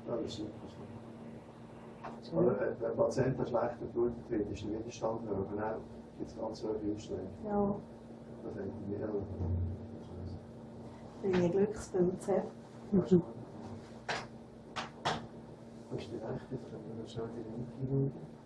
Ja, das ist super so. Oder wenn ein Patient schlechter blutet wird, ist der Widerstand höher, aber dann gibt es ganz hohe Einstellungen. Ja. Das haben die mir auch. Das ist ein Glückspilz. Das ist die rechte, das können wir schon die linke schauen.